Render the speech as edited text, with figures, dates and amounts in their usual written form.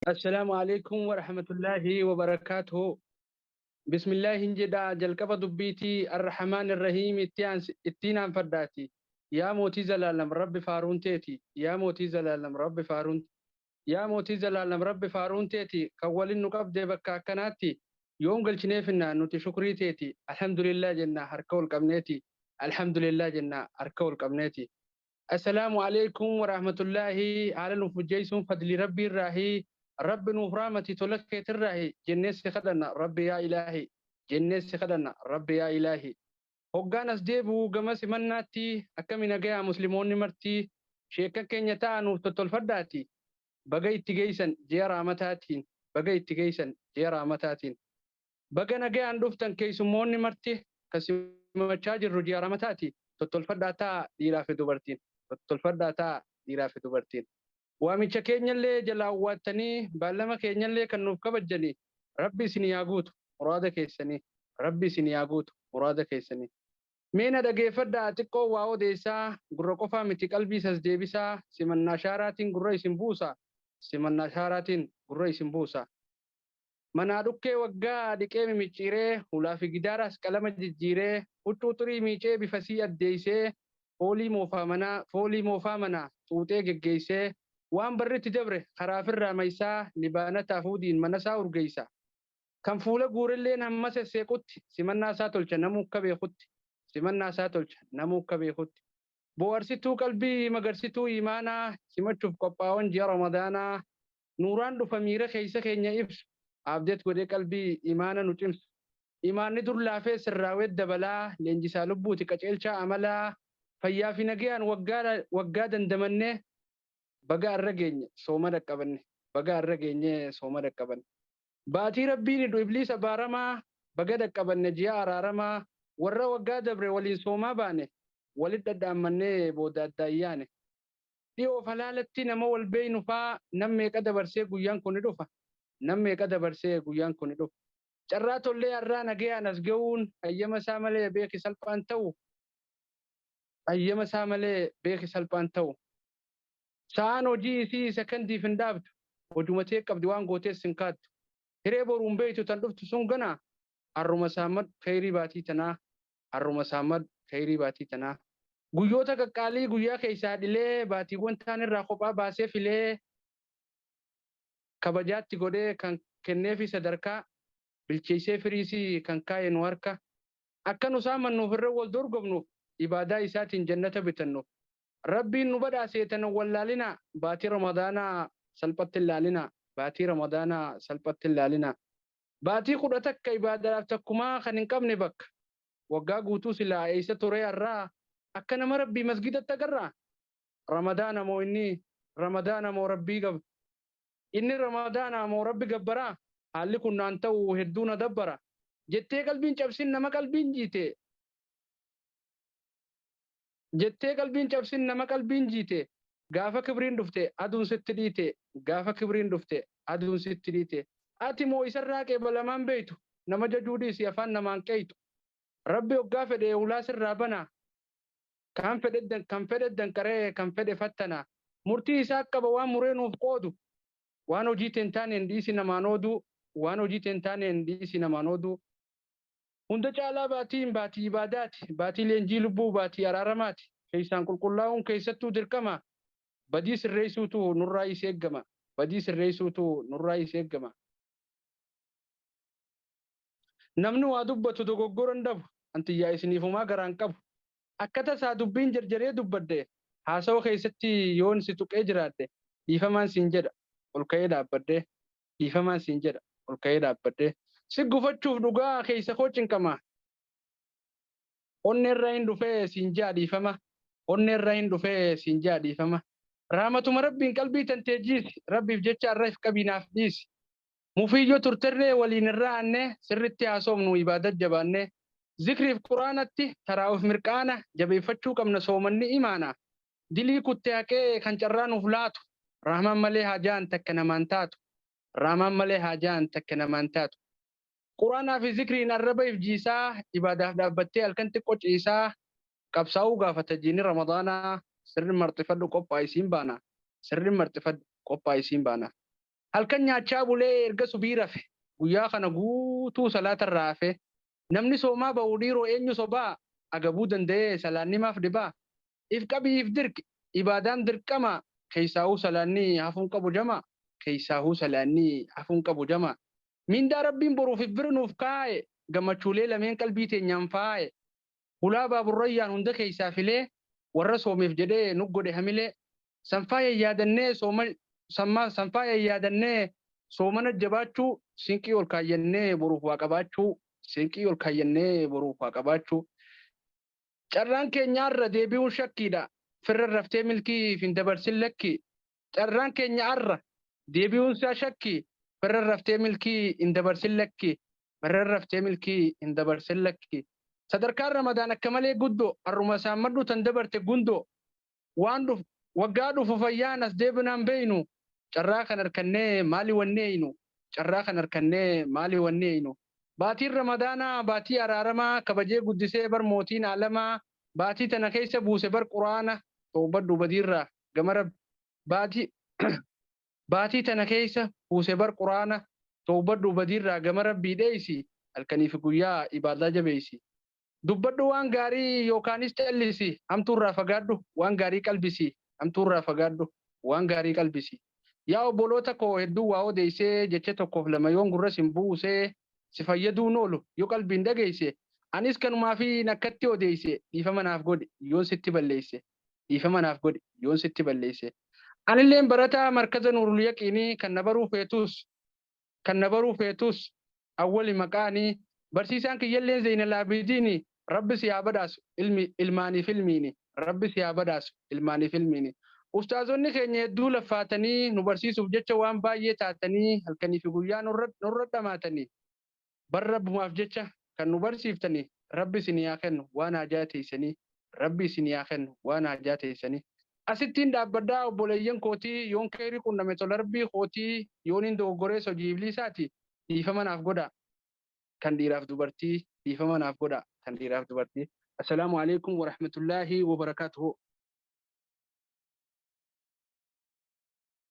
السلام عليكم ورحمة الله وبركاته. بسم الله جدا جلقب دبيتي الرحمن الرحيم اتيان فرداتي. يا موتي زلالم رب فارون تيتي يا موتي زلالم رب فارون يا موتي زلالم رب فارون تيتي كول النقب دي بكا كناتي. يوم قلت نيفنا نوتي شكري تيتي الحمد لله جنة هركول كمنيتي. الحمد لله جنة هركول كمنيتي. السلام عليكم ورحمة الله على نفجيسون فضل ربي الراهي. رب نفرامتي تلك الراهي جنس خدنا ربي يا إلهي. جنس خدنا ربي يا إلهي. هقانا سديبو قمس مناتي أكمنا جاء مسلمون مرتي. شيكا كينيا تانو تتلفداتي. بقيت تجيسن جيرا متاتين. بقيت تجيسن جيرا متاتين. بقنا جاء عندفتن كيسمون مرتي. كسيما تشاجر رجيرا متاتي. تتلفداتا ديرا في دوبرتين. tolfadhaataa dhiiraa fi dubartiin. Waamicha keenyallee jalaa awwaattanii baallama keenyallee kan nuuf kabajjanii rabbi isin yaa guutu muraada keessanii. Rabbi isin yaa guutu muraada keessanii. Meena dhageeffadhaa xiqqoo waa odeessaa gurra qofaa miti qalbii sas deebisaa simannaa shaaraatiin gurra isin buusaa. Simannaa shaaraatiin gurra isin buusaa. Manaa dhukkee waggaa dhiqee mimicciiree hulaa fi gidaaraas qalama jijjiiree huccuu xurii miicee bifasii addeessee foolii moofaa manaa xuuxee geggeessee waan barritti dabre karaafirraa maysaa libaanataa fuudhiin manasaa urgeessa. Kan fuula guurilleen hamma sesseequtti simannaa isaa tolcha namuu akka beekutti. Simannaa isaa tolcha namuu akka beekutti. Bohaarsituu qalbii magarsituu imaanaa simachuuf qophaa'oon ji'a Ramadaanaa nuuraan dhufa miira keessa keenya ibsu. Abdeet godhee qalbii imaana nu cimsu. Imaanni dur laafee sirraawee dabalaa leenjisaa lubbuuti qaceelchaa amalaa. Fayyaa fi nagayaan waggaa dandamannee baga irra geenye sooma dhaqqabanne. Baga irra geenye sooma dhaqqabanne. Baatii rabbiin hidhu ibliisa baaramaa baga dhaqqabanne ji'a araaramaa warra waggaa dabre waliin soomaa baane walit dhadhaamannee booda adda ayyaane. Dhiyoo falaalatti nama wal beeynu faa nam meeqa dabarsee guyyaan kun ni dhufa. Nam meeqa dabarsee guyyaan kun ni dhufa. Carraa tollee har'aa nagayaan as ga'uun hayyama isaa malee beeki salphaan ta'u. Hayyama isaa malee beeki salphaan ta'u. Sa'aan hojii isii sekandiif hin dhaabdu. Hojumatee qabdi waan gootees hin kaattu. Hiree boruun beeytu tan dhuftu sun ganaa. Harruma saammad khayrii baatii tanaa. Harruma saammad khayrii baatii tanaa. Guyyoota qaqqaalii guyyaa keessaa dhilee baatiiwwan taan irraa kophaa baasee filee kabajaatti godhee kan kenneefi sadarkaa bilcheessee firiisii kan kaa'e nu harka. Akka nu saamannuuf irra wal dorgomnuuf ibaadaa isaatiin jannata bitannuuf. Rabbiin nu badhaasee tanan wallaalinaa baatii Ramadaanaa salphatti ilaalinaa. Baatii Ramadaanaa salphatti ilaalinaa. Baatii 10 takka ibaadaadhaaf takkumaa kan hin qabne bakka. Waggaa guutuu silaa eessa turee har'aa akka nama rabbii masgidatti agarraa. Ramadaana moo inni Ramadaana moo rabbii gab. Inni Ramadaana moo rabbi gabbaraa. Haalli kun naan ta'u hedduu na dabbara. Jettee qalbiin cabsin nama qalbiin jiite. Jettee qalbiin cabsin nama qalbiin jiite. Gaafa kibriin dhufte aduun sitti dhiite. Gaafa kibriin dhufte aduun sitti dhiite. Ati moo isarraa qeebalamaan beeytu nama jajuu dhiisi afaan namaan qeeytu. Rabbi hoggaa fedhe ulaa sirraa banaa. Kan fedhe danqaree kan fedhe fattanaa. Murtii isaa qaba waan muree nuuf qoodu. Waan hojii teen taaneen dhiisi namaan ooduu. Waan hojii teen taaneen dhiisi namaan ooduu. Hunda caalaa baatiin baatii ibaadaati. Baatii leenjii lubbuu baatii araaramaati. Keessaan qulqullaa'uun keessattuu dirqama. Badii sirreessuutu nurraa is eeggama. Badii sirreessuutu nurraa is eeggama. Namni waa dubbatu dogoggora hin dhabu. Antiyyaa isiniifumaa garaan qabu. Akka tasaa dubbiin jarjaree dubbadde haasawa keessatti yoon si tuqee jiraadde dhiifamaan siin jedha ol ka'ee dhaabbadde. Dhiifamaan siin jedha ol ka'ee dhaabbadde. Si gufachuuf dhugaa keessa koo cinqama. Onneerra hin dhufee siin jaa dhiifama. Onneerra hin dhufee siin jaa dhiifama. Raamatuma rabbiin qalbii tantee jiisi. Rabbiif jecha arraaf qabiinaaf dhiisi. Mufiyyoo turterree waliin irraa annee sirritti haasofnu ibaadat jabaannee. Zikriif quraanatti taraa'uuf mirqaana jabeeffachuu qabna soomanni imaana. Dilii kuttee haqee kan carraa nuuf laatu. Raamaan malee haajaan takka namaan taatu. Raamaan malee haajaan takka namaan taatu. Quraanaa fi zikriin arraba ifjiisaa ibaadaaf dhaabbattee halkan xiqqoo ciisaa qabsaa'uu gaafata jiini Ramadaanaa sirri marxifadhu qophaa'isiin baana. Sirri marxifadhu qophaa'isiin baana. halkan nyaachaa bulee erga subii rafe guyyaa kana guutuu salaata irraa hafe namni soomaa ba'u dhiiroo eenyu sobaa agabuu danda'ee salaannimaaf dibaa if qabiif dirqi ibaadaan dirqama keessaahuu salaannii hafuun qabu jama keessaahuu salaannii hafuun qabu jama mindaa rabbiin boruuf ifbirnuuf kaa'e gammachuulee lameen qalbii teenyaan faa'e hulaa baaburrayyaan hunda keessaa filee warra soomeef jedhee nu godhe hamilee sanfaa yaadannee sanfaa yaadannee soomana jabaachuu sinqii ol kaayyannee boruuf waa qabaachuu sinqii ol kaayyannee boruuf waa qabaachuu carraan keenyaarra deebi'uun shakkiidha firra raftee milkii fin dabarsin lakki carraan keenyaarra deebi'uun isaa shakki firra raftee milkii in dabarsin lakki firra raftee milkii in dabarsin lakki sadarkaan ramadaan akka malee guddoo harruma isaan maddu tan dabarte gundoo waan dhufu waggaa dhufu fayyaan as deebinaan beeynu carraa kan harkannee maali wanneeynu carraa kan harkannee maali wanneeynu baatiin ramadaanaa baatii araaramaa kabajee guddisee bar mootiin alamaa baatii tana keessa buuse bar quraana toobadhu badiirraa gamara baatii tana keessa buuse bar quraana toobadhu badiirraa gama rabbii dheeysi halkaniif guyyaa ibaadaa jabeeysi dubbadhu waan gaarii yookaanis callisi hamtuurraa fagaadhu waan gaarii qalbisi hamtuurraa fagaadhu waan gaarii qalbisi yaa obboloota koo hedduu waa odeessee jecha tokkoof lama yoon gurra sin buusee si fayyaduun oolu yoo qalbiin dhageesse anis kanumaa fi nakkatti odeesse dhiifama naaf godhi yoon sitti balleesse dhiifama naaf godhi yoon sitti balleesse anilleen barataa markaza nuurul yaqiinii kan na baruu feetus awwali maqaanii barsiisaan kiyyalleen Zeynal Aabidiini rabbi si haa badhaasu ilmaaniif ilmiini rabbi si haa badhaasu ilmaaniif ilmiini ustaazonni keenya hedduu laffaatanii nu barsiisuuf jecha waan baay'ee taatanii halkanii fi guyyaa nurra dhamaatanii bar rabbumaaf jecha kan nu barsiiftanii rabbi isin haa kennu waan haajaa teessanii rabbi isin haa kennu waan haajaa teessanii asittiin dhaabbaddaa obboleeyyan kootii yoon keerii qunname tola rabbii kootii yoon hin dogoggoree hojii ibliisaati dhiifama naaf godha kan dhiiraaf dubartii dhiifama naaf godha kan dhiiraaf dubartii assalaamu alaikum warahmatullaahi wabarakaatuhu